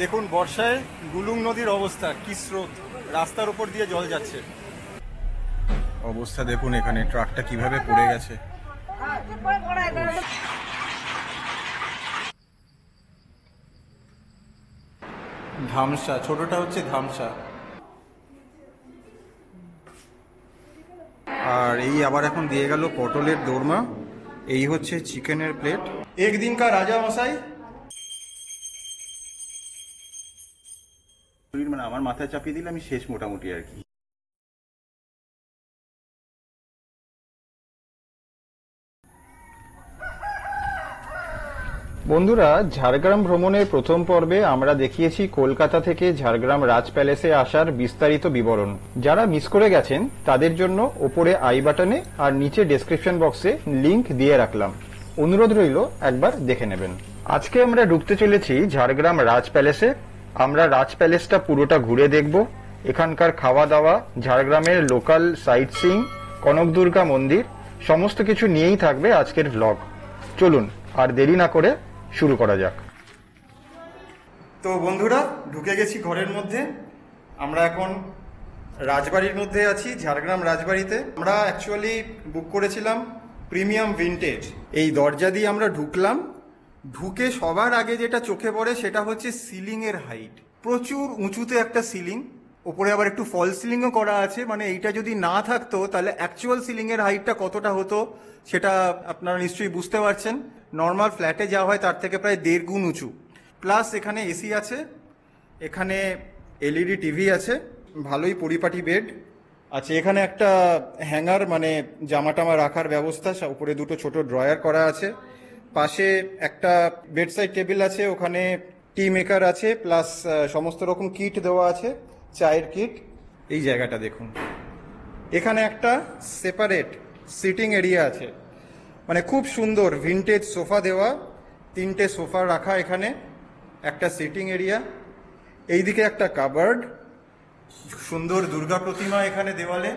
দেখুন বর্ষায় গুলুং নদীর অবস্থা, কি স্রোত, রাস্তার উপর দিয়ে জল যাচ্ছে। অবস্থা দেখুন, এখানে ট্রাকটা কিভাবে পড়ে গেছে। ধামসা, ছোটটা হচ্ছে ধামসা। আর এই আবার এখন দিয়ে গেল পটলের দোরমা। এই হচ্ছে চিকেনের প্লেট। একদিন কা রাজা মশাই। মানে আমার মাথায় চাপিয়ে দিলে আমি শেষ মোটামুটি আর কি। বন্ধুরা, ঝাড়গ্রাম ভ্রমণের প্রথম পর্বে আমরা দেখিয়েছি কলকাতা থেকে ঝাড়গ্রাম রাজ প্যালেসে আসার বিস্তারিত বিবরণ। যারা মিস করে গেছেন তাদের জন্য ওপরে আই বাটনে আর নিচে ডেসক্রিপশন বক্সে লিংক দিয়ে রাখলাম, অনুরোধ রইল একবার দেখে নেবেন। আজকে আমরা ঢুকতে চলেছি ঝাড়গ্রাম রাজ প্যালেসে। আমরা রাজ প্যালেসটা পুরোটা ঘুরে দেখব। এখানকার খাওয়া দাওয়া, ঝাড়গ্রামের লোকাল সাইট সিইং, কনকদুর্গা মন্দির, সমস্ত কিছু নিয়েই থাকবে আজকের ভ্লগ। চলুন আর দেরি না করে শুরু করা যাক। তো বন্ধুরা, ঢুকে গেছি ঘরের মধ্যে। আমরা এখন রাজবাড়ির মধ্যে আছি, ঝাড়গ্রাম রাজবাড়িতে। আমরা অ্যাকচুয়ালি বুক করেছিলাম প্রিমিয়াম ভিনটেজ। এই দরজা দিয়ে আমরা ঢুকলাম। ঢুকে সবার আগে যেটা চোখে পড়ে সেটা হচ্ছে সিলিং এর হাইট। প্রচুর উঁচুতে একটা সিলিং, ওপরে আবার একটু ফল সিলিংও করা আছে। মানে এইটা যদি না থাকতো তাহলে অ্যাকচুয়াল সিলিং এর হাইটটা কতটা হতো সেটা আপনারা নিশ্চয়ই বুঝতে পারছেন। নর্মাল ফ্ল্যাটে যা হয় তার থেকে প্রায় 1.5 গুণ উঁচু। প্লাস এখানে এসি আছে, এখানে এলইডি টিভি আছে, ভালোই পরিপাটি বেড আছে। এখানে একটা হ্যাঙ্গার, মানে জামা টামা রাখার ব্যবস্থা, উপরে দুটো ছোট ড্রয়ার করা আছে। পাশে একটা বেডসাইড টেবিল আছে, ওখানে টি মেকার আছে, প্লাস সমস্ত রকম কিট দেওয়া আছে, চায়ের কিট। এই জায়গাটা দেখুন, এখানে একটা সেপারেট সিটিং এরিয়া আছে, মানে খুব সুন্দর ভিনটেজ সোফা দেওয়া, 3টে সোফা রাখা এখানে, একটা সিটিং এরিয়া। এইদিকে একটা কাবার্ড, সুন্দর দুর্গা প্রতিমা এখানে দেওয়ালে,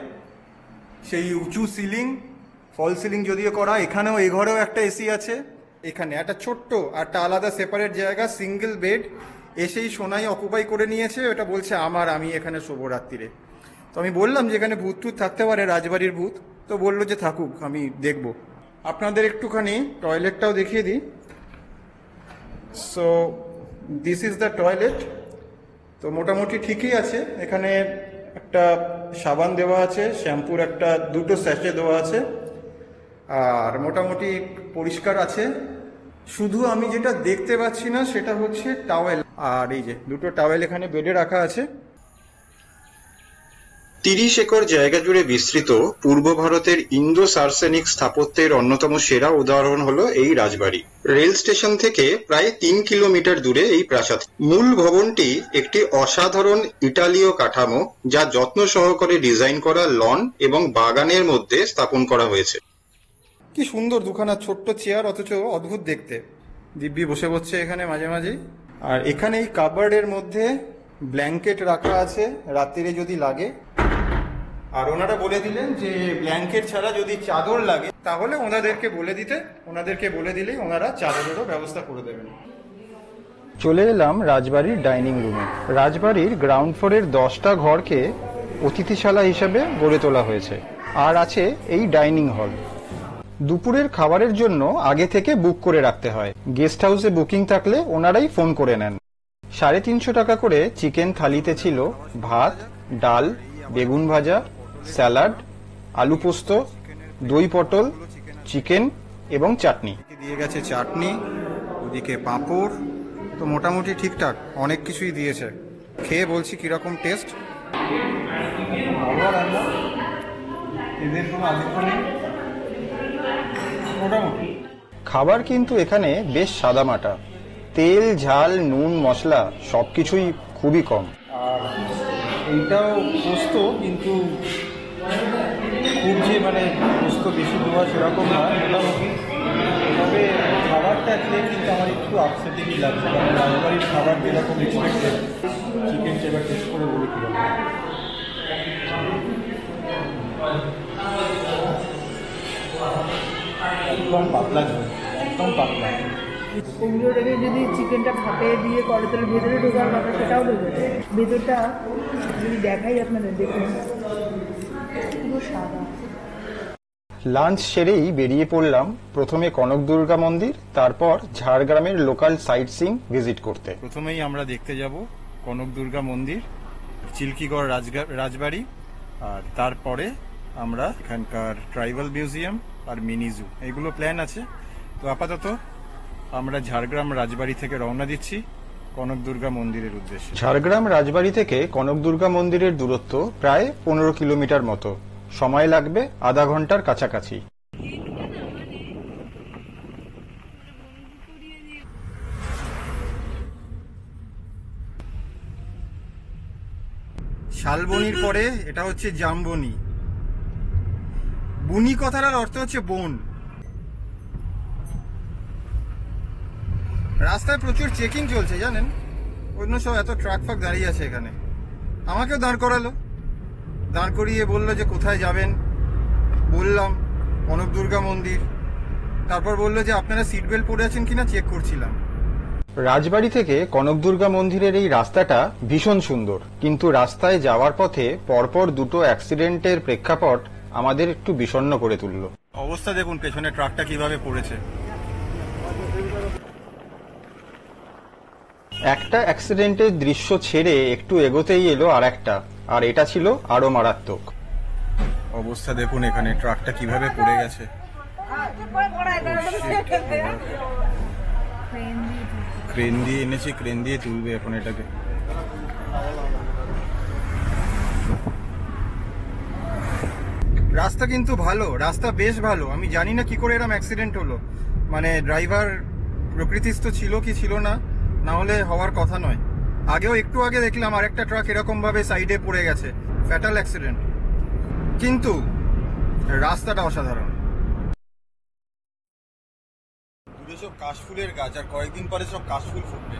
সেই উঁচু সিলিং, ফল সিলিং যদিও করা। এখানেও, এই ঘরেও একটা এসি আছে। এখানে একটা ছোট্ট একটা আলাদা সেপারেট জায়গা, সিঙ্গেল বেড। এসেই সোনাই অকুপাই করে নিয়েছে, ওটা বলছে আমি এখানে শোবো রাত্রিরে। তো আমি বললাম যে এখানে ভূত টুত থাকতে পারে, রাজবাড়ির ভূত। তো বললো যে থাকুক, আমি দেখব। আপনাদের একটুখানি টয়লেটটাও দেখিয়ে দিই। So this is the toilet. তো মোটামুটি ঠিকই আছে। এখানে একটা সাবান দেওয়া আছে, শ্যাম্পুর একটা 2টো স্যাচে দেওয়া আছে, আর মোটামুটি পরিষ্কার আছে। শুধু আমি যেটা দেখতে পাচ্ছি না সেটা হচ্ছে টাওয়েল। আর এই যে 2টো টাওয়েল এখানে বেডে রাখা আছে। 30 একর জায়গা জুড়ে বিস্তৃত পূর্ব ভারতের ইন্দো সার্সেনিক স্থাপত্যের অন্যতম সেরা উদাহরণ হলো এই রাজবাড়ি। রেল স্টেশন থেকে প্রায় 3 কিলোমিটার দূরে এই প্রাসাদ। মূল ভবনটি একটি অসাধারণ ইটালীয় কাঠামো, যা যত্ন সহকারে ডিজাইন করা লন এবং বাগানের মধ্যে স্থাপন করা হয়েছে। কি সুন্দর দুখানা ছোট্ট চেয়ার, অথচ অদ্ভুত দেখতে। দিব্যি বসে বসছে এখানে মাঝে মাঝে। আর এখানে এই কাবার্ডের মধ্যে ব্ল্যাঙ্কেট রাখা আছে রাত্রিরে যদি লাগে। আর ওনারা বলে দিলেন যে ব্ল্যাঙ্কেট ছাড়া যদি চাদর লাগে তাহলে ওনাদেরকে বলে দিলেই ওনারা চাদরেরও ব্যবস্থা করে দেবেন। চলে এলাম রাজবাড়ির ডাইনিং রুমে। রাজবাড়ির গ্রাউন্ড ফ্লোরের 10টা ঘরকে অতিথিশালা হিসেবে গড়ে তোলা হয়েছে, আর আছে এই ডাইনিং হল। দুপুরের খাবারের জন্য আগে থেকে বুক করে রাখতে হয়। গেস্ট হাউসে বুকিং থাকলে ওনারাই ফোন করে নেন। 350 টাকা করে চিকেন থালিতে ছিল ভাত, ডাল, বেগুন ভাজা, স্যালাড, আলু পোস্ত, দই পটল, চিকেন এবং চাটনি। দিয়ে গেছে চাটনি, ওদিকে পাঁপড়। তো মোটামুটি ঠিকঠাক অনেক কিছুই দিয়েছে। খেয়ে বলছি কিরকম টেস্ট। খাবার কিন্তু এখানে বেশ সাদামাটা। তেল, ঝাল, নুন, মশলা সবকিছুই খুবই কম। আর এইটাও পোস্ত, কিন্তু খুব যে মানে পোস্ত বেশি দেওয়া সেরকম নয়, মোটামুটি। তবে খাবারটা খেয়ে কিন্তু আমার একটু আপসেটিংই লাগছে, কারণ রাজবাড়ির খাবার যেরকম এক্সপেক্টেড। চিকেনটা এবার টেস্ট করে বলি কীরকম। একদম পাতলা ঝোল, একদম পাতলা। ওগুলো রেখে যদি চিকেনটা ভাপে দিয়ে করে তাহলে ভেতরে ঢোকার কথা সেটাও ঢোকে। ভেতরটা যদি দেখাই আপনাদের, দেখুন পুরো সাদা। লাঞ্চ সেরেই বেরিয়ে পড়লাম প্রথমে কনক দুর্গা মন্দির, তারপর ঝাড়গ্রামের লোকাল সাইট সিং ভিজিট করতে। প্রথমেই আমরা দেখতে যাব কনক দুর্গা মন্দির, চিল্কিগড় রাজবাড়ি, আর তারপরে আমরা এখানকার ট্রাইবাল মিউজিয়াম আর মিনি জু, এগুলো প্ল্যান আছে। তো আপাতত আমরা ঝাড়গ্রাম রাজবাড়ি থেকে রওনা দিচ্ছি কনক দুর্গা মন্দিরের উদ্দেশ্যে। ঝাড়গ্রাম রাজবাড়ি থেকে কনক দুর্গা মন্দিরের দূরত্ব প্রায় 15 কিলোমিটার মতো, সময় লাগবে আধা ঘন্টার কাছাকাছি। শালবনির পরে এটা হচ্ছে জামবনি। বুনি কথাটার অর্থ হচ্ছে বন। রাস্তায় প্রচুর চেকিং চলছে জানেন, অন্য সব এত ট্রাক ফাক দাঁড়িয়ে আছে এখানে। আমাকেও দাঁড় করালো, দাঁড় করিয়ে বললো যে কোথায় যাবেন, বললাম কনক দুর্গা মন্দির। তারপর বললো যে আপনারা সিট বেল্ট পরে আছেন কিনা চেক করছিলাম। রাজবাড়ি থেকে কনক দুর্গা মন্দিরের এই রাস্তাটা ভীষণ সুন্দর, কিন্তু রাস্তায় যাওয়ার পথে পরপর দুটো অ্যাক্সিডেন্টের প্রেক্ষাপট আমাদের একটু বিষণ্ণ করে তুলল। অবস্থা দেখুন পেছনে ট্রাকটা কিভাবে পড়েছে। একটা অ্যাক্সিডেন্টের দৃশ্য ছেড়ে একটু এগোতেই এলো আরেকটা, আর এটা ছিল আরো মারাত্মক। অবস্থা দেখুন এখানে ট্রাকটা কিভাবে পড়ে গেছে। ক্রেন দিয়ে এনেছি, ক্রেন দিয়ে তুলবে এখন এটাকে। রাস্তা কিন্তু ভালো, রাস্তা বেশ ভালো। আমি জানি না কি করে এরকম অ্যাক্সিডেন্ট হলো, মানে ড্রাইভার প্রকৃতিস্থ ছিল কি ছিল না, না হলে হওয়ার কথা নয়। আগেও একটু আগে দেখলাম আরেকটা ট্রাক এরকম ভাবে সাইডে পড়ে গেছে, ফ্যাটাল অ্যাক্সিডেন্ট। কিন্তু রাস্তাটা অসাধারণ। দূরে সব কাশফুলের গাছ, আর কয়েকদিন পরে সব কাশফুল ফুটবে।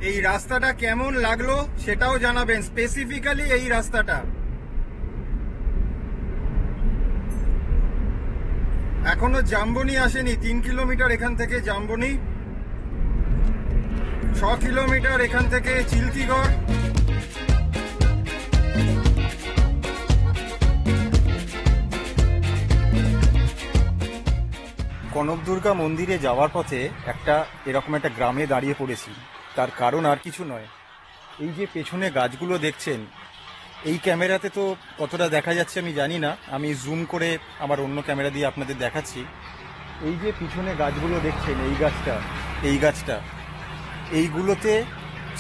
এই রাস্তাটা কেমন লাগলো সেটাও জানাবেন, স্পেসিফিক্যালি এই রাস্তাটা। এখনো জামবনি আসেনি, 3 কিলোমিটার এখান থেকে জামবনি, 6 কিলোমিটার এখান থেকে চিল্কিগড়। কনক দুর্গা মন্দিরে যাওয়ার পথে এরকম একটা গ্রামে দাঁড়িয়ে পড়েছি। তার কারণ আর কিছু নয়, এই যে পেছনে গাছগুলো দেখছেন, এই ক্যামেরাতে তো কতটা দেখা যাচ্ছে আমি জানি না, আমি জুম করে আমার অন্য ক্যামেরা দিয়ে আপনাদের দেখাচ্ছি। এই যে পিছনে গাছগুলো দেখছেন, এই গাছটা এইগুলোতে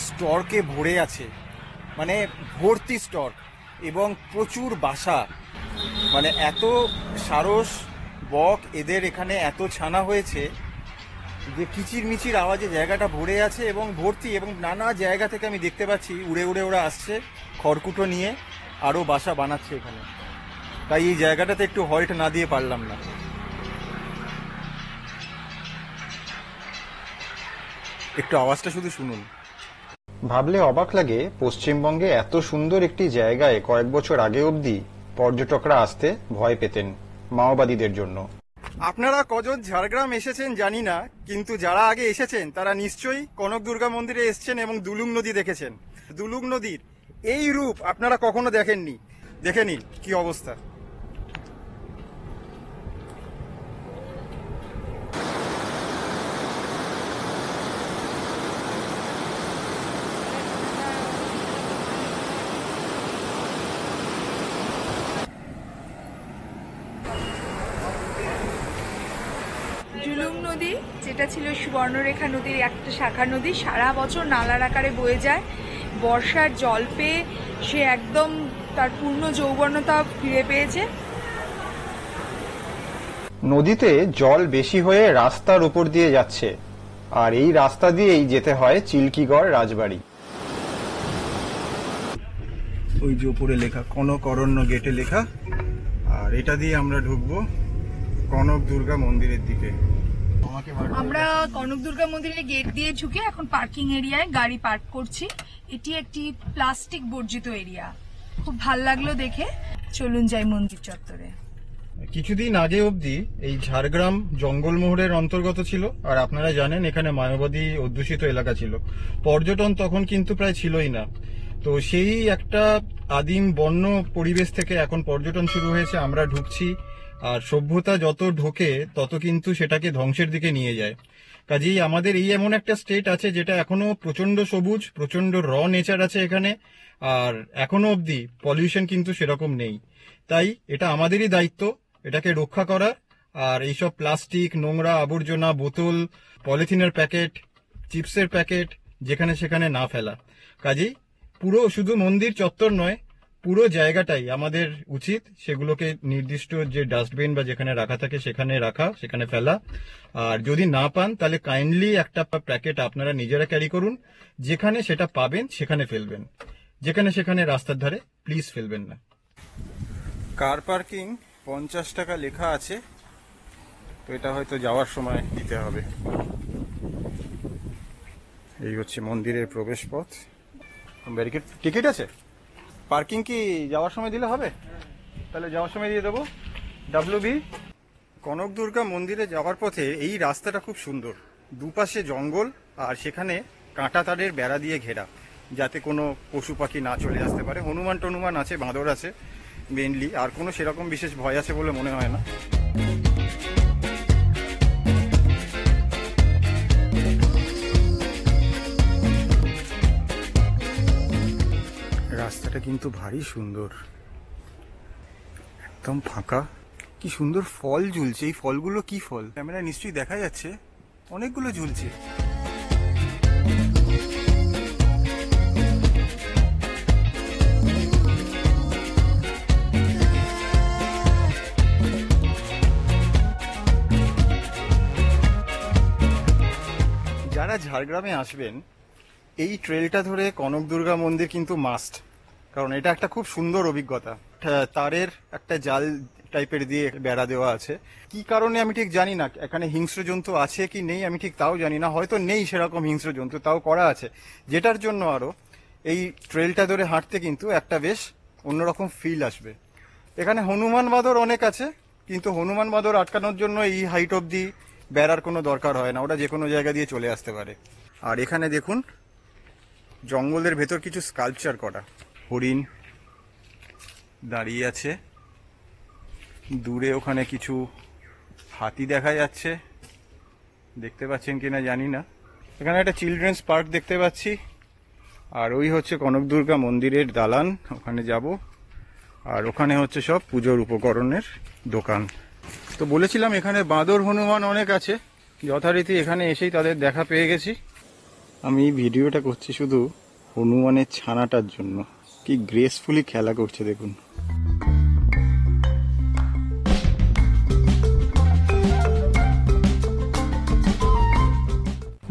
স্টর্কে ভরে আছে, মানে ভর্তি স্টর্ক, এবং প্রচুর বাসা। মানে এত সারস বক, এদের এখানে এত ছানা হয়েছে যে কিচির মিচির আওয়াজে জায়গাটা ভরে আছে এবং ভর্তি, এবং নানা জায়গা থেকে আমি দেখতে পাচ্ছি উড়ে উড়ে ওরা আসছে খড়কুটো নিয়ে, আরও বাসা বানাচ্ছে এখানে। তাই এই জায়গাটাতে একটু হল্ট না দিয়ে পারলাম না। একটু আওয়াজটা শুধু শুনুন। ভাবলে অবাক লাগে, পশ্চিমবঙ্গে এত সুন্দর একটি জায়গায় কয়েক বছর আগে অবধি পর্যটকরা আসতে ভয় পেতেন মাওবাদীদের জন্য। আপনারা কজন ঝাড়গ্রাম এসেছেন জানি না, কিন্তু যারা আগে এসেছেন তারা নিশ্চয়ই কনক দুর্গা মন্দিরে এসেছেন এবং দুলুং নদী দেখেছেন। দুলুং নদীর এই রূপ আপনারা কখনো দেখেননি, দেখে নিন কি অবস্থা। জুলুং নদী, যেটা ছিল সুবর্ণরেখা নদীর একটা শাখা নদী, সারা বছর নালার আকারে বয়ে যায়। বর্ষার জল পেয়ে সে একদম তার পূর্ণ যৌবনতা ফিরে পেয়েছে। নদীতে জল বেশি হয়ে রাস্তার উপর দিয়ে যাচ্ছে, আর এই রাস্তা দিয়েই যেতে হয় চিল্কিগড় রাজবাড়ি। ওই যে উপরে লেখা কনক অরণ্য গেটে লেখা, আর এটা দিয়ে আমরা ঢুকবো কনক দুর্গা মন্দিরের দিকে। আমরা কনক দুর্গা মন্দিরের গেট দিয়ে ঢুকে এখন পার্কিং এরিয়ায় গাড়ি পার্ক করছি। এটি একটি প্লাস্টিক বর্জিত এরিয়া। খুব ভাল লাগলো দেখে। চলুন যাই মন্দির চত্বরে। কিছুদিন আগে অবধি এই ঝাড়গ্রাম জঙ্গলমহলের অন্তর্গত ছিল, আর আপনারা জানেন এখানে মায়াবাদী অধ্যুষিত এলাকা ছিল। পর্যটন তখন কিন্তু প্রায় ছিলই না। তো সেই একটা আদিম বন্য পরিবেশ থেকে এখন পর্যটন শুরু হয়েছে, আমরা ঢুকছি, আর সভ্যতা যত ঢোকে তত কিন্তু সেটাকে ধ্বংসের দিকে নিয়ে যায়। কাজেই আমাদের এই এমন একটা স্টেট আছে যেটা এখনো প্রচন্ড সবুজ, প্রচন্ড র নেচার আছে এখানে, আর এখনো অবধি পলিউশন কিন্তু সেরকম নেই। তাই এটা আমাদেরই দায়িত্ব এটাকে রক্ষা করা, আর এইসব প্লাস্টিক, নোংরা আবর্জনা, বোতল, পলিথিনের প্যাকেট, চিপসের প্যাকেট যেখানে সেখানে না ফেলা। কাজেই পুরো শুধু মন্দির চত্বর নয়, পুরো জায়গাটাই আমাদের উচিত সেগুলোকে নির্দিষ্ট যে ডাস্টবিন বা যেখানে রাখা থাকে সেখানে রাখা, সেখানে ফেলা। আর যদি না পান তাহলে কাইন্ডলি একটা প্যাকেট আপনারা নিজেরা ক্যারি করুন, যেখানে সেটা পাবেন সেখানে ফেলবেন, যেখানে সেখানে রাস্তার ধারে প্লিজ ফেলবেন না। কার পার্কিং 50 টাকা লেখা আছে, তো এটা হয়তো যাওয়ার সময় দিতে হবে। এই হচ্ছে মন্দিরের প্রবেশ পথ। ব্যারিকেড টিকিট আছে? পার্কিং কি যাওয়ার সময় দিলে হবে? তাহলে যাওয়ার সময় দিয়ে দেবো। WB। কনক দুর্গা মন্দিরে যাওয়ার পথে এই রাস্তাটা খুব সুন্দর, দুপাশে জঙ্গল আর সেখানে কাঁটা তারের বেড়া দিয়ে ঘেরা, যাতে কোনো পশু পাখি না চলে আসতে পারে। হনুমান টনুমান আছে, বাঁদর আছে মেনলি, আর কোনো সেরকম বিশেষ ভয় আছে বলে মনে হয় না। রাস্তাটা কিন্তু ভারী সুন্দর, একদম ফাঁকা। কি সুন্দর ফল ঝুলছে, এই ফলগুলো কি ফল ক্যামেরা নিশ্চয়ই দেখা যাচ্ছে, অনেকগুলো ঝুলছে। যারা ঝাড়গ্রামে আসবেন এই ট্রেলটা ধরে কনক দুর্গা মন্দির কিন্তু মাস্ট, কারণ এটা একটা খুব সুন্দর অভিজ্ঞতা। তারের একটা জাল টাইপের দিয়ে বেড়া দেওয়া আছে, কি কারণে আমি ঠিক জানি না। এখানে হিংস্র জন্তু আছে কি নেই আমি ঠিক তাও জানি না, হয়তো নেই সেরকম হিংস্র জন্তু, তাও করা আছে, যেটার জন্য আরো এই ট্রেলটা ধরে হাঁটতে কিন্তু একটা বেশ অন্যরকম ফিল আসবে। এখানে হনুমান বাঁদর অনেক আছে, কিন্তু হনুমান বাঁদর আটকানোর জন্য এই হাইট অবধি বেড়ার কোনো দরকার হয় না, ওটা যে কোনো জায়গা দিয়ে চলে আসতে পারে। আর এখানে দেখুন জঙ্গলের ভেতর কিছু স্কাল্পচার করা, হরিণ দাঁড়িয়ে আছে, দূরে ওখানে কিছু হাতি দেখা যাচ্ছে, দেখতে পাচ্ছেন কিনা জানি না। এখানে একটা চিলড্রেন্স পার্ক দেখতে পাচ্ছি, আর ওই হচ্ছে কনক দুর্গা মন্দিরের দালান, ওখানে যাব। আর ওখানে হচ্ছে সব পুজোর উপকরণের দোকান। তো বলেছিলাম এখানে বাঁদর হনুমান অনেক আছে, যথারীতি এখানে এসেই তাদের দেখা পেয়ে গেছি। আমি ভিডিওটা করছি শুধু হনুমানের ছানাটার জন্য, কি গ্রেসফুলি খেলা করছে দেখুন।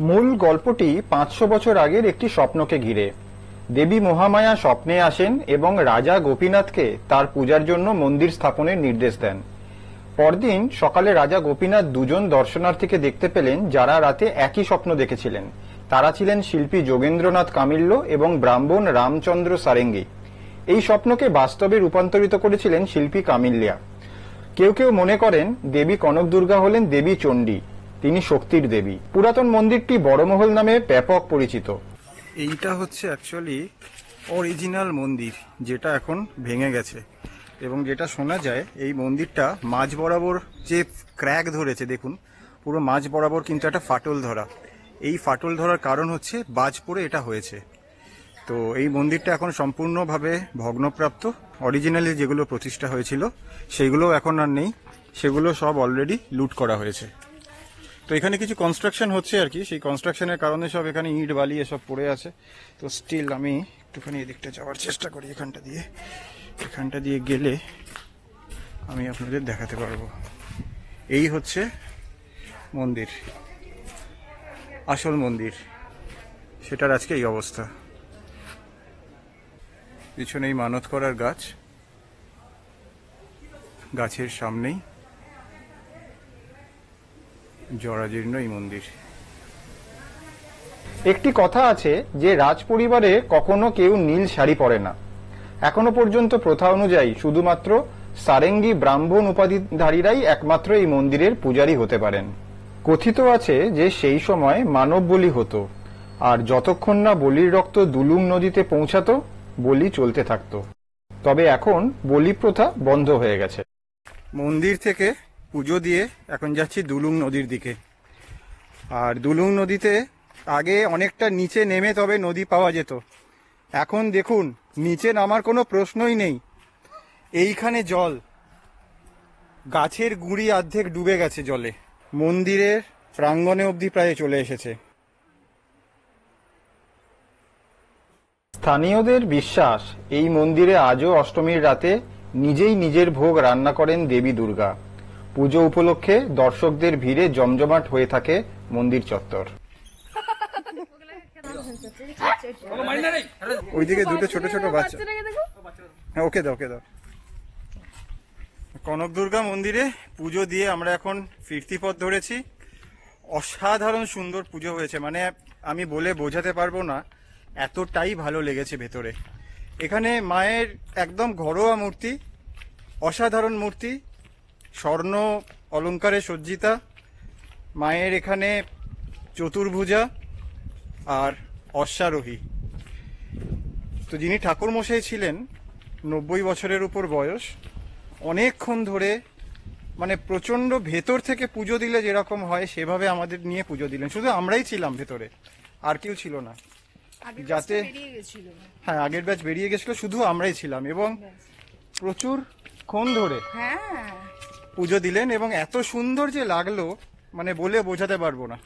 মূল গল্পটি 500 বছর আগের একটি স্বপ্নকে ঘিরে। দেবী মহামায়া স্বপ্নে আসেন এবং রাজা গোপীনাথকে তার পূজার জন্য মন্দির স্থাপনের নির্দেশ দেন। পরদিন সকালে রাজা গোপীনাথ দুজন দর্শনার্থীকে দেখতে পেলেন যারা রাতে একই স্বপ্ন দেখেছিলেন। তারা ছিলেন শিল্পী যোগেন্দ্রনাথ কামিল্য এবং ব্রাহ্মণ রামচন্দ্র সারেঙ্গী। এই স্বপ্নকে বাস্তবে রূপান্তরিত করেছিলেন শিল্পী কামিল্যা। কেউ কেউ মনে করেন দেবী কনক দুর্গা হলেন দেবী চণ্ডী, তিনি শক্তির দেবী। পুরাতন মন্দিরটি বড়মহল নামে ব্যাপক পরিচিত। এইটা হচ্ছে অ্যাকচুয়ালি অরিজিনাল মন্দির, যেটা এখন ভেঙে গেছে, এবং যেটা শোনা যায় এই মন্দিরটা মাঝ বরাবর যে ক্র্যাক ধরেছে দেখুন, পুরো মাঝ বরাবর কিন্তু একটা ফাটল ধরা। এই ফাটল ধরার কারণ হচ্ছে বাজ পড়ে এটা হয়েছে। তো এই মন্দিরটা এখন সম্পূর্ণভাবে ভগ্নপ্রাপ্ত। অরিজিনালি যেগুলো প্রতিষ্ঠা হয়েছিল সেগুলো এখন আর নেই, সেগুলো সব অলরেডি লুট করা হয়েছে। তো এখানে কিছু কনস্ট্রাকশন হচ্ছে আর কি, সেই কনস্ট্রাকশনের কারণে সব এখানে ইট বালি এসব পড়ে আছে। তো স্টিল আমি একটুখানি এদিকটা যাওয়ার চেষ্টা করি, এখানটা দিয়ে গেলে আমি আপনাদের দেখাতে পারবো। এই হচ্ছে মন্দির, আসল মন্দির, সেটার আজকে এই অবস্থা। পিছনেই মানত করার গাছ, গাছের সামনেই জরাজীর্ণ এই মন্দির। একটি কথা আছে যে রাজ পরিবারে কখনো কেউ নীল শাড়ি পরে না। এখনো পর্যন্ত প্রথা অনুযায়ী শুধুমাত্র সারেঙ্গি ব্রাহ্মণ উপাধিধারীরাই একমাত্র এই মন্দিরের পূজারী হতে পারেন। কথিত আছে যে সেই সময় মানব বলি হতো, আর যতক্ষণ না বলির রক্ত দুলুং নদীতে পৌঁছাতো বলি চলতে থাকতো। তবে এখন বলি প্রথা বন্ধ হয়ে গেছে। মন্দির থেকে পুজো দিয়ে এখন যাচ্ছি দুলুং নদীর দিকে। আর দুলুং নদীতে আগে অনেকটা নিচে নেমে তবে নদী পাওয়া যেত, এখন দেখুন নিচে নামার কোনো প্রশ্নই নেই। এইখানে জল, গাছের গুঁড়ি অর্ধেক ডুবে গেছে জলে, মন্দিরের প্রাঙ্গণে অবধি প্রায় চলে এসেছে। স্থানীয়দের বিশ্বাস এই মন্দিরে আজও অষ্টমীর রাতে নিজেই নিজের ভোগ রান্না করেন দেবী দুর্গা। পুজো উপলক্ষে দর্শকদের ভিড়ে জমজমাট হয়ে থাকে মন্দির চত্বর। ওইদিকে দুটো ছোট ছোট বাচ্চা, হ্যাঁ ওকে দাও ওকে দাও। কনক দুর্গা মন্দিরে পুজো দিয়ে আমরা এখন ফিরতি পথ ধরেছি। অসাধারণ সুন্দর পুজো হয়েছে, মানে আমি বলে বোঝাতে পারবো না, এতটাই ভালো লেগেছে ভেতরে। এখানে মায়ের একদম ঘরোয়া মূর্তি, অসাধারণ মূর্তি, স্বর্ণ অলঙ্কারে সজ্জিতা। মায়ের এখানে চতুর্ভুজা আর অশ্বারোহী। তো যিনি ঠাকুরমশাই ছিলেন 90 বছরের উপর বয়স, অনেকক্ষণ ধরে মানে প্রচন্ড ভেতর থেকে পুজো দিলে যেরকম হয় সেভাবে আমাদের নিয়ে পুজো দিলেন। শুধু আমরাই ছিলাম ভেতরে, আর কেউ ছিল না। যাতে হ্যাঁ আগের ব্যাচ বেরিয়ে গেছিল, শুধু আমরাই ছিলাম, এবং প্রচুর ক্ষণ ধরে পুজো দিলেন এবং এত সুন্দর যে লাগলো মানে বলে বোঝাতে পারবো না।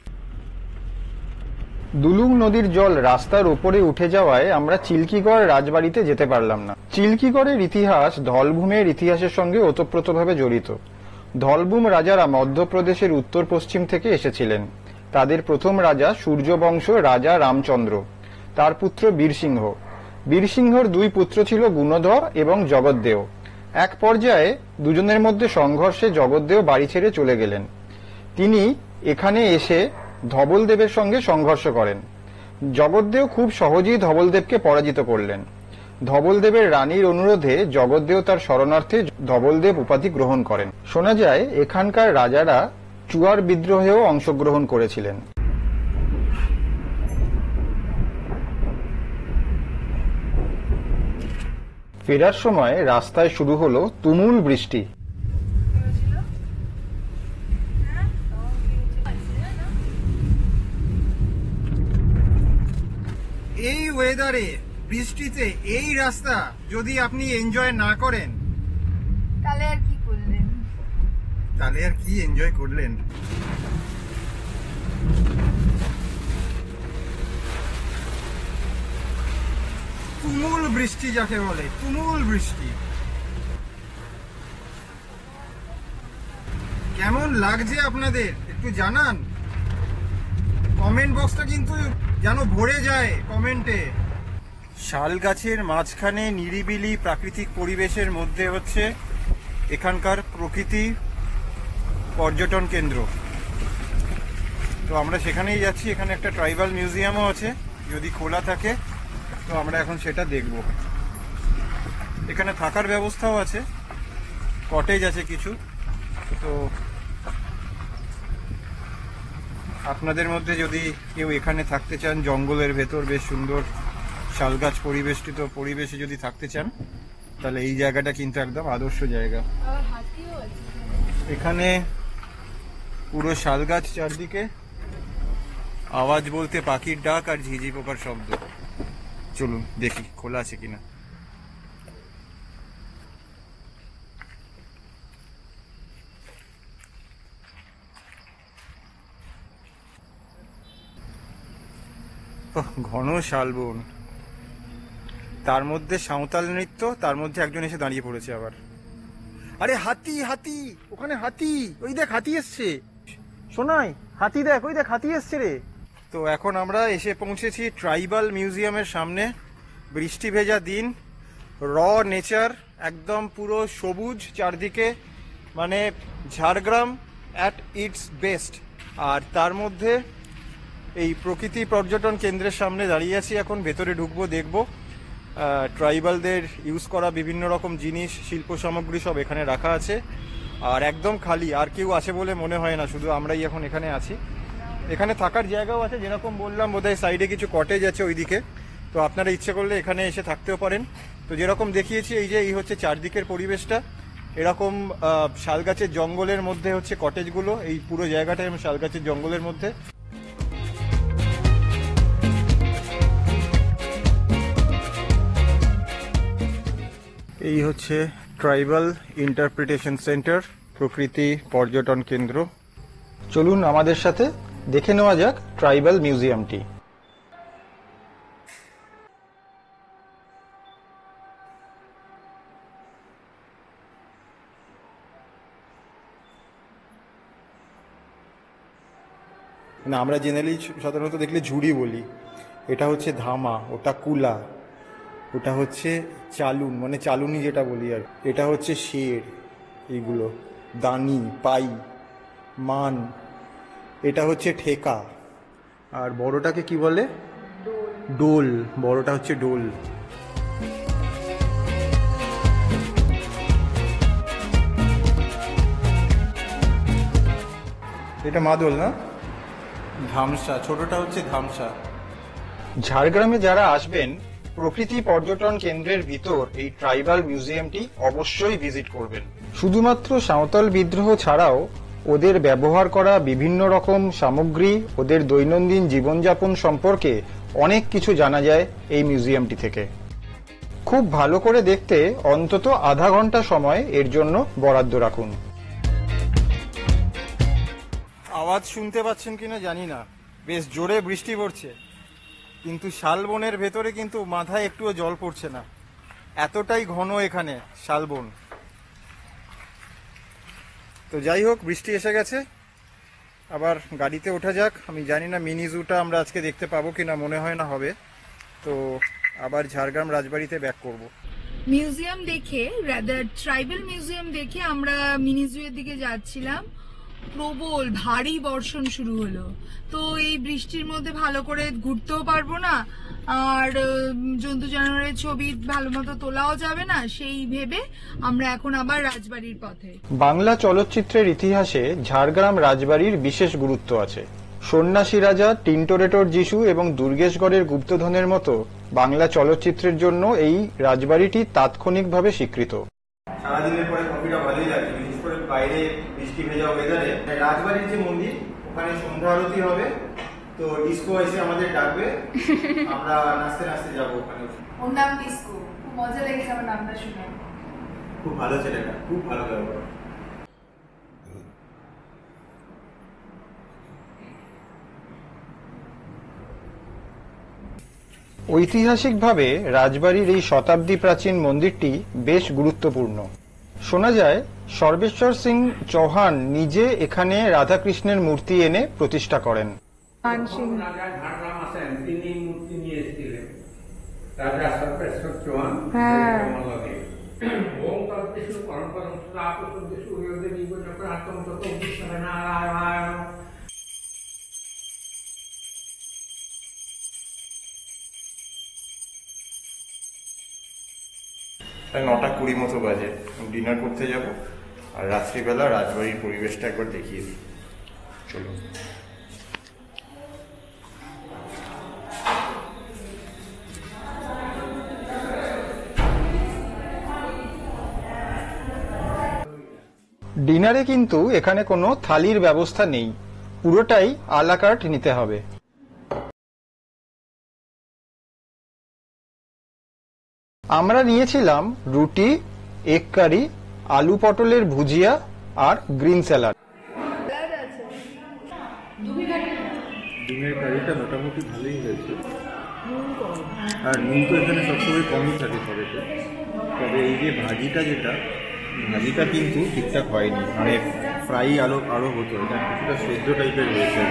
দুলুং নদীর জল রাস্তার উপরে উঠে যাওয়ায় আমরা চিল্কিগড় রাজবাড়িতে যেতে পারলাম না। চিল্কিগড়ের ইতিহাস ধলভূমের ইতিহাসের সঙ্গে ওতপ্রোতভাবে জড়িত। ধলভূম রাজারা মধ্যপ্রদেশের উত্তর পশ্চিম থেকে এসেছিলেন। তাদের প্রথম রাজা সূর্যবংশ রাজা রামচন্দ্র, তার পুত্র বীরসিংহ। বীরসিংহর দুই পুত্র ছিল গুণধর এবং জগদ্দেও। এক পর্যায়ে দুজনের মধ্যে সংঘর্ষে জগদ্দেও বাড়ি ছেড়ে চলে গেলেন। তিনি এখানে এসে ধবলদেবের সঙ্গে সংঘর্ষ করেন। জগদ্দেও খুব সহজেই ধবলদেবকে পরাজিত করলেন। ধবলদেবের রানীর অনুরোধে জগদ্দেও তার শরণার্থে ধবলদেব উপাধি গ্রহণ করেন। শোনা যায় এখানকার রাজারা চুয়ার বিদ্রোহেও অংশগ্রহণ করেছিলেন। ফেরার সময় রাস্তায় শুরু হলো তুমুল বৃষ্টি। এই ওয়েদারে বৃষ্টিতে এই রাস্তা যদি আপনি এনজয় না করেন তাহলে আর কি করলেন? তাহলে আর কি এনজয় করলেন? তুমুল বৃষ্টি যাকে বলে, তুমুল বৃষ্টি। কেমন লাগছে আপনাদের একটু জানান। কমেন্ট বক্সটা কিন্তু যেন ভরে যায় কমেন্টে। শাল গাছের মাঝখানে নিরিবিলি প্রাকৃতিক পরিবেশের মধ্যে হচ্ছে এখানকার প্রকৃতি পর্যটন কেন্দ্র। তো আমরা সেখানেই যাচ্ছি। এখানে একটা ট্রাইবাল মিউজিয়ামও আছে, যদি খোলা থাকে তো আমরা এখন সেটা দেখব। এখানে থাকার ব্যবস্থাও আছে, কটেজ আছে কিছু। তো আপনাদের মধ্যে যদি কেউ এখানে থাকতে চান, জঙ্গলের ভেতর বেশ সুন্দর শালগাছ পরিবেষ্টিত পরিবেশে যদি থাকতে চান, তাহলে এই জায়গাটা কিন্তু একদম আদর্শ জায়গা। এখানে পুরো শালগাছ, চারদিকে আওয়াজ বলতে পাখির ডাক আর ঝিঝি পোকার শব্দ। চলুন দেখি খোলা আছে কিনা। ঘন শালবন, তার মধ্যে সাঁওতাল নৃত্য, তার মধ্যে একজন এসে দাঁড়িয়ে পড়েছে আবার। আরে হাতি, হাতি, ওখানে হাতি, ওই দেখ হাতি এসছে। শোনাই, হাতি দেখ, ওই দেখ হাতি এসছে রে। তো এখন আমরা এসে পৌঁছেছি ট্রাইবাল মিউজিয়ামের সামনে। বৃষ্টি ভেজা দিন, র নেচার, একদম পুরো সবুজ চারদিকে, মানে ঝাড়গ্রাম অ্যাট ইটস বেস্ট। আর তার মধ্যে এই প্রকৃতি পর্যটন কেন্দ্রের সামনে দাঁড়িয়ে আছি এখন। ভেতরে ঢুকবো, দেখবো। ট্রাইবালদের ইউজ করা বিভিন্ন রকম জিনিস, শিল্প সামগ্রী সব এখানে রাখা আছে। আর একদম খালি, আর কেউ আছে বলে মনে হয় না, শুধু আমরাই এখন এখানে আছি। এখানে থাকার জায়গাও আছে, যেরকম বললাম বোধহয় সাইডে কিছু কটেজ আছে ওইদিকে, তো আপনারা ইচ্ছে করলে এখানে এসে থাকতেও পারেন। তো যেরকম দেখিয়েছি, এই হচ্ছে চারদিকের পরিবেশটা, এরকম শালগাছের জঙ্গলের মধ্যে হচ্ছে কটেজগুলো, এই পুরো জায়গাটা শালগাছের জঙ্গলের মধ্যে। এই হচ্ছে ট্রাইবাল ইন্টারপ্রিটেশন সেন্টার, প্রকৃতি পর্যটন কেন্দ্র। চলুন আমাদের সাথে দেখে নেওয়া যাক ট্রাইবাল মিউজিয়ামটি। না, আমরা জেনারেলি সাধারণত দেখলে ঝুড়ি বলি, এটা হচ্ছে ধামা, ওটা কুলা, ওটা হচ্ছে চালুন মানে চালুনি যেটা বলি, আর এটা হচ্ছে শের, এইগুলো দানি, পাই, মান, এটা হচ্ছে ঠেকা, আর বড়টাকে কি বলে? ডোল। বড়টা হচ্ছে ডোল। এটা মাদল না? ধামসা, ছোটটা হচ্ছে ধামসা। ঝাড়গ্রামে যারা আসবেন, প্রকৃতি পর্যটন কেন্দ্রের ভিতর এই ট্রাইবাল মিউজিয়ামটি অবশ্যই ভিজিট করবেন। শুধুমাত্র সাঁওতাল বিদ্রোহ ছাড়াও ওদের ব্যবহার করা বিভিন্ন রকম সামগ্রী, ওদের দৈনন্দিন জীবনযাপন সম্পর্কে অনেক কিছু জানা যায় এই মিউজিয়ামটি থেকে। খুব ভালো করে দেখতে অন্তত আধা ঘন্টা সময় এর জন্য বরাদ্দ রাখুন। আওয়াজ শুনতে পাচ্ছেন কিনা জানি না, বেশ জোরে বৃষ্টি পড়ছে, কিন্তু শালবনের ভেতরে কিন্তু মাথায় একটুও জল পড়ছে না, এতটাই ঘন এখানে শালবন। তো যাই হোক, বৃষ্টি এসে গেছে, আবার গাড়িতে ওঠা যাক। আমি জানি না মিনি জুটা আমরা আজকে দেখতে পাবো কিনা, মনে হয় না হবে। তো আবার ঝাড়গ্রাম রাজবাড়িতে ব্যাক করব। মিউজিয়াম দেখে, রাদার ট্রাইবাল মিউজিয়াম দেখে আমরা মিনি জুয়ের দিকে যাচ্ছিলাম। প্রবল ভারী বর্ষণ শুরু হলো, তো এই বৃষ্টির মধ্যে ভালো করে ঘুরতেও পারবো না, আর জন্তু জানোয়ারের ছবি ভালো মতো তোলাও যাবে না, সেই ভেবে আমরা এখন আবার রাজবাড়ির পথে। বাংলা চলচ্চিত্রের ইতিহাসে ঝাড়গ্রাম রাজবাড়ির বিশেষ গুরুত্ব আছে। সন্ন্যাসী রাজা, টিন্টোরেটর যিশু এবং দুর্গেশগড়ের গুপ্তধনের মতো বাংলা চলচ্চিত্রের জন্য এই রাজবাড়িটি তাৎক্ষণিকভাবে স্বীকৃত। সারাদিনের পরে কফিটা ভালোই লাগছে, বিশেষ করে বাইরে বৃষ্টি ভেজা ওয়েদারে। রাজবাড়ির যে মন্দির, ওখানে সন্ধ্যা আরতি হবে, তো ডিস্কো এসে আমাদের ডাকবে, আমরা নাচতে নাচতে যাবো ওখানে। ওর নাম ডিস্কো, খুব মজা লেগেছে আমার নামটা শুনে। খুব ভালো ছেলেটা, খুব ভালো লাগবে। ঐতিহাসিকভাবে রাজবাড়ির এই শতাব্দী প্রাচীন মন্দিরটি বেশ গুরুত্বপূর্ণ। শোনা যায় সর্বেশ্বর সিং চৌহান নিজে এখানে রাধাকৃষ্ণের মূর্তি এনে প্রতিষ্ঠা করেন। রাজা ঝাড়গ্রাম আসেন, তিনি মূর্তি নিয়ে এসেছিলেন, রাজা সর্বেশ্বর চৌহান। ওম তৎবিষ্ণু পরমপদম সদা প্রসন্দেষু হৃদয়ে নিবজকরাত্মং ততো বিশ্বনারায়ণ। প্রায় 9:20 মতো বাজে, ডিনার করতে যাব, আর রাত্রিবেলা রাজবাড়ির পরিবেশটা একবার দেখিয়ে দিই। চলুন। ডিনারে কিন্তু এখানে কোনো থালির ব্যবস্থা নেই, পুরোটাই আলা কার্ট নিতে হবে। আমরা নিয়েছিলাম রুটি, এগ কারি, আলু পটলের ভুজিয়া আর গ্রিন স্যালাড। ডিমের কারিটা মোটামুটি ভালোই হয়েছে, আর নুন তো এখানে সবসময় কমই থাকে সবেতে। তবে এই যে ভাজিটা, ভাজিটা কিন্তু ঠিকঠাক হয়নি, মানে ফ্রাই আরো হতো, এটা কিছুটা সেদ্ধ টাইপের হয়েছে।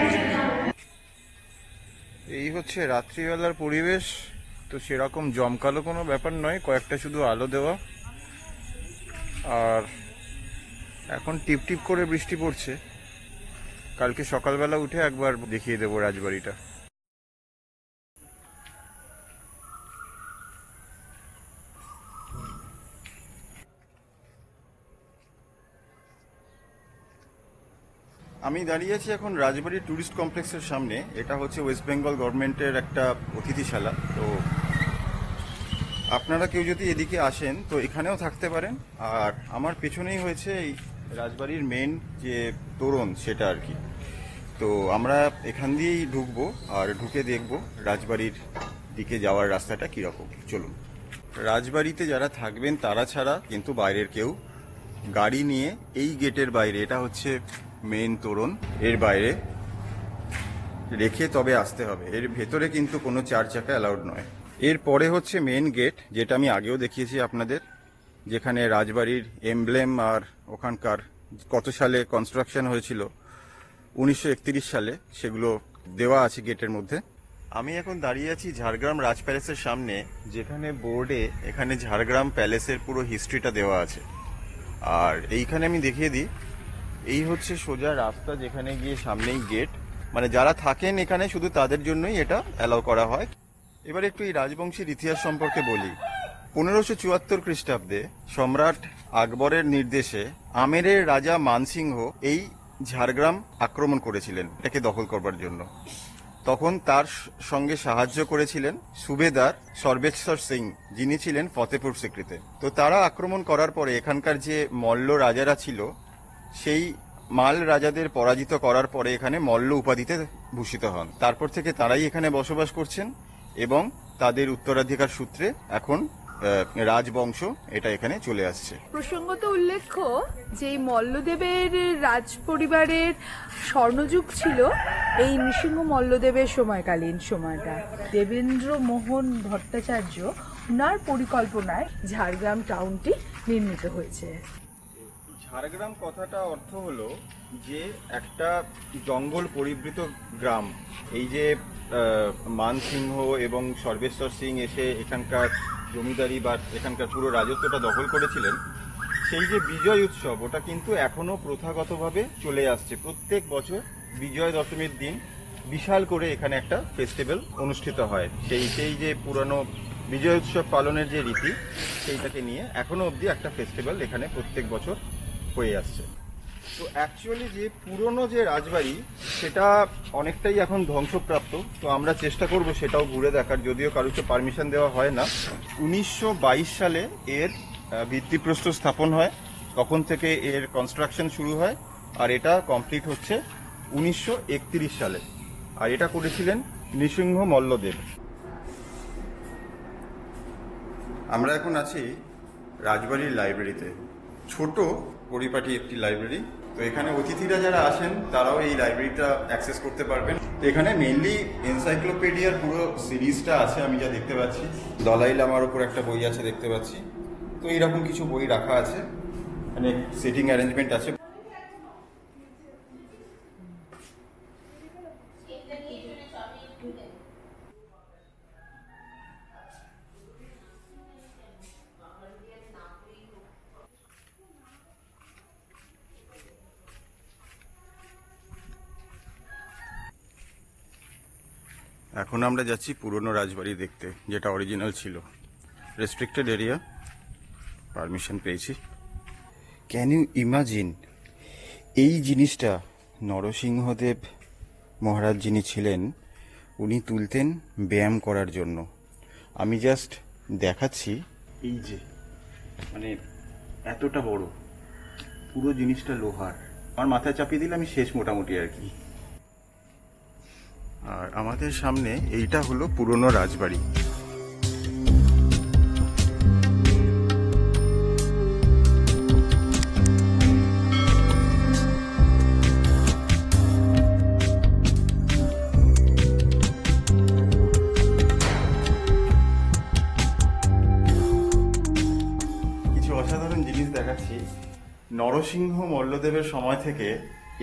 এই হচ্ছে রাত্রিবেলার পরিবেশ। তো সেরকম জমকালো কোনো ব্যাপার নয়, কয়েকটা শুধু আলো দেওয়া, আর এখন টিপ টিপ করে বৃষ্টি পড়ছে। কালকে সকালবেলা উঠে একবার দেখিয়ে দেবো রাজবাড়িটা। আমি দাঁড়িয়ে আছি এখন রাজবাড়ি ট্যুরিস্ট কমপ্লেক্সের সামনে। এটা হচ্ছে ওয়েস্ট বেঙ্গল গভর্নমেন্টের একটা অতিথিশালা। তো আপনারা কেউ যদি এদিকে আসেন তো এখানেও থাকতে পারেন। আর আমার পেছনেই হয়েছে এই রাজবাড়ির মেন যে তোরণ সেটা আর কি। তো আমরা এখান দিয়েই ঢুকবো আর ঢুকে দেখব রাজবাড়ির দিকে যাওয়ার রাস্তাটা কীরকম। চলুন। রাজবাড়িতে যারা থাকবেন তারা ছাড়া কিন্তু বাইরের কেউ গাড়ি নিয়ে এই গেটের বাইরে, এটা হচ্ছে মেন তোরণ, এর বাইরে রেখে তবে আসতে হবে। এর ভেতরে কিন্তু কোনো 4 চাকা অ্যালাউড নয়। এরপরে হচ্ছে মেন গেট, যেটা আমি আগেও দেখিয়েছি আপনাদের, যেখানে রাজবাড়ির এমব্লেম আর ওখানকার কত সালে কনস্ট্রাকশন হয়েছিল 1931 সালে সেগুলো দেওয়া আছে গেটের মধ্যে। আমি এখন দাঁড়িয়ে আছি ঝাড়গ্রাম রাজ প্যালেসের সামনে, যেখানে বোর্ডে এখানে ঝাড়গ্রাম প্যালেসের পুরো হিস্ট্রিটা দেওয়া আছে। আর এইখানে আমি দেখিয়ে দিই, এই হচ্ছে সোজা রাস্তা যেখানে গিয়ে সামনেই গেট, মানে যারা থাকেন এখানে শুধু তাদের জন্যই এটা অ্যালাউ করা হয়। এবার একটু এই রাজবংশের ইতিহাস সম্পর্কে বলি। 1574 খ্রিস্টাব্দে সম্রাট আকবরের নির্দেশে আমেরের রাজা মানসিংহ এই ঝাড়গ্রাম আক্রমণ করেছিলেন এটাকে দখল করবার জন্য। তখন তার সঙ্গে সাহায্য করেছিলেন সুবেদার সর্বেশ্বর সিং, যিনি ছিলেন ফতেপুর সিক্রিতে। তো তারা আক্রমণ করার পরে এখানকার যে মল্ল রাজারা ছিল সেই মাল রাজাদের পরাজিত করার পরে এখানে মল্ল উপাধিতে ভূষিত হন। তারপর থেকে তারাই এখানে বসবাস করছেন এবং তাদের উত্তরাধিকার সূত্রে এখন রাজবংশ এটা এখানে চলে আসছে। প্রসঙ্গত উল্লেখ্য যে এই মল্লদেবের রাজ পরিবারের স্বর্ণযুগ ছিল এই নৃসিংহ মল্লদেবের সময়কালীন সময়টা। দেবেন্দ্র মোহন ভট্টাচার্য ওনার পরিকল্পনায় ঝাড়গ্রাম টাউনটি নির্মিত হয়েছে। ঝাড়গ্রাম কথাটা অর্থ হলো যে একটা জঙ্গল পরিবৃত গ্রাম। এই যে মানসিংহ এবং সর্বেশ্বর সিং এসে এখানকার জমিদারি বা এখানকার পুরো রাজত্বটা দখল করেছিলেন, সেই যে বিজয় উৎসব ওটা কিন্তু এখনো প্রথাগতভাবে চলে আসছে। প্রত্যেক বছর বিজয় দশমীর দিন বিশাল করে এখানে একটা ফেস্টিভ্যাল অনুষ্ঠিত হয়। সেই যে পুরানো বিজয় উৎসব পালনের যে রীতি সেইটাকে নিয়ে এখনো অবধি একটা ফেস্টিভ্যাল এখানে প্রত্যেক বছর হয়ে আসছে। তো অ্যাকচুয়ালি যে পুরনো যে রাজবাড়ি সেটা অনেকটাই এখন ধ্বংসপ্রাপ্ত। তো আমরা চেষ্টা করব সেটাও ঘুরে দেখার, যদিও কারোকে পারমিশন দেওয়া হয় না। 1922 সালে এর ভিত্তিপ্রস্তর স্থাপন হয়, তখন থেকে এর কনস্ট্রাকশন শুরু হয় আর এটা কমপ্লিট হচ্ছে 1931 সালে। আর এটা করেছিলেন নৃসিংহ মল্লদেব। আমরা এখন আছি রাজবাড়ির লাইব্রেরিতে, ছোট পরিপাটি একটি লাইব্রেরি। তো এখানে অতিথিরা যারা আসেন তারাও এই লাইব্রেরিটা অ্যাক্সেস করতে পারবেন। তো এখানে মেইনলি এনসাইক্লোপিডিয়ার পুরো সিরিজটা আছে, আমি যা দেখতে পাচ্ছি। দলাই লামার উপর একটা বই আছে দেখতে পাচ্ছি। তো এইরকম কিছু বই রাখা আছে, মানে সিটিং অ্যারেঞ্জমেন্ট আছে। এখন আমরা যাচ্ছি পুরনো রাজবাড়ি দেখতে, যেটা অরিজিনাল ছিল। রেস্ট্রিক্টেড এরিয়া, পারমিশন পেয়েছি। ক্যান ইউ ইমাজিন এই জিনিসটা নরসিংহদেব মহারাজ যিনি ছিলেন উনি তুলতেন ব্যায়াম করার জন্য। আমি জাস্ট দেখাচ্ছি, এই যে মানে এতটা বড় পুরো জিনিসটা লোহার। আমার মাথায় চাপিয়ে দিলে আমি শেষ মোটামুটি আর কি। আর আমাদের সামনে এইটা হলো পুরনো রাজবাড়ি। কিছু অসাধারণ জিনিস দেখাচ্ছি। নরসিংহ মল্লদেবের সময় থেকে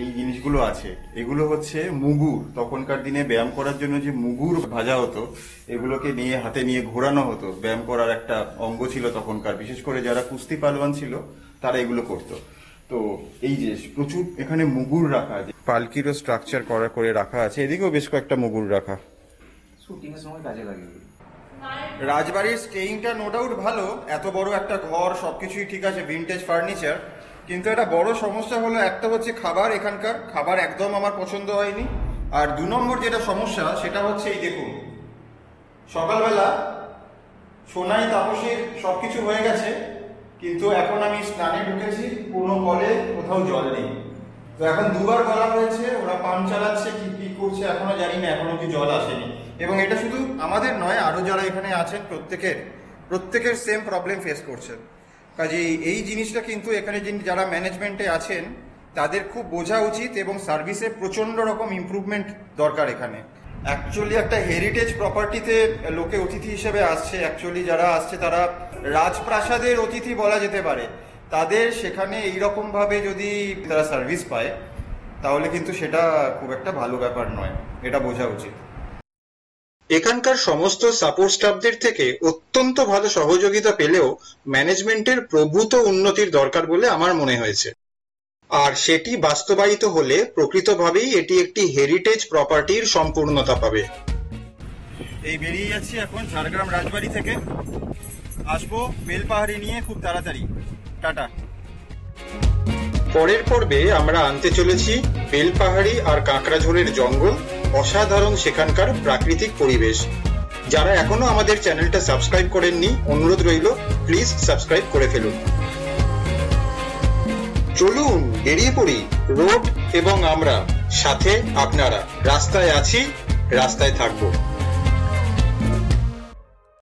এই জিনিসগুলো আছে। এগুলো হচ্ছে মুগুর। তখনকার দিনে ব্যায়াম করার জন্য যে মুগুর ভাজা হতো, এগুলোকে নিয়ে হাতে নিয়ে ঘোরানো হতো। ব্যায়াম করার একটা অঙ্গ ছিল তখনকার, বিশেষ করে যারা কুস্তি পালোয়ান ছিল তারা এগুলো করতো। তো এই যে প্রচুর এখানে মুগুর রাখা আছে, পালকিরও স্ট্রাকচার করে রাখা আছে। এদিকেও বেশ কয়েকটা মুগুর রাখা। শুটিং এর সময় কাজে লাগে। রাজবাড়ির স্টেইংটা নো ডাউট ভালো, এত বড় একটা ঘর, সবকিছুই ঠিক আছে, ভিনটেজ ফার্নিচার। কিন্তু একটা বড় সমস্যা হলো, একটা হচ্ছে খাবার, এখানকার খাবার একদম আমার পছন্দ হয়নি। আর 2 নম্বর যেটা সমস্যা সেটা হচ্ছে এই দেখুন, সকালবেলা সোনাই তাপসের সবকিছু হয়ে গেছে, কিন্তু এখন আমি স্নানে ঢুকেছি, কোনো কলে কোথাও জল নেই। তো এখন 2বার বলা হয়েছে, ওরা পাম্প চালাচ্ছে, কি করছে এখনো জানি না, এখনো কি জল আসেনি। এবং এটা শুধু আমাদের নয়, আরো যারা এখানে আছেন প্রত্যেকের সেম প্রবলেম ফেস করছে। কাজেই এই জিনিসটা কিন্তু এখানে যারা ম্যানেজমেন্টে আছেন তাদের খুব বোঝা উচিত, এবং সার্ভিসে প্রচন্ড রকম ইমপ্রুভমেন্ট দরকার এখানে। অ্যাকচুয়ালি একটা হেরিটেজ প্রপার্টিতে লোকে অতিথি হিসেবে আসছে, অ্যাকচুয়ালি যারা আসছে তারা রাজপ্রাসাদের অতিথি বলা যেতে পারে। তাদের সেখানে এইরকম ভাবে যদি তারা সার্ভিস পায় তাহলে কিন্তু সেটা খুব একটা ভালো ব্যাপার নয়, এটা বোঝা উচিত। এখানকার সমস্ত সাপোর্ট স্টাফদের থেকে অত্যন্ত ভালো সহযোগিতা পেলেও ম্যানেজমেন্টের প্রভূত উন্নতির দরকার বলে আমার মনে হয়েছে। আর সেটি বাস্তবায়িত হলে প্রকৃতভাবেই এটি একটি হেরিটেজ প্রপার্টির সম্পূর্ণতা পাবে। এই বেরিয়ে যাচ্ছি এখন ঝাড়গ্রাম রাজবাড়ি থেকে, আসবো বেলপাহাড়ি নিয়ে খুব তাড়াতাড়ি। টাটা। পরের পর্বে আমরা আনতে চলেছি বেলপাহাড়ি আর কাঁকড়াঝোড়ের জঙ্গল, অসাধারণ সেখানকার প্রাকৃতিক পরিবেশ। যারা এখনো আমাদের চ্যানেলটা সাবস্ক্রাইব করেননি, অনুরোধ রইল প্লিজ সাবস্ক্রাইব করে ফেলুন। চলুন বেরিয়ে পড়ি, রোড এবং আমরা, সাথে আপনারা। রাস্তায় আছি, রাস্তায় থাকবো।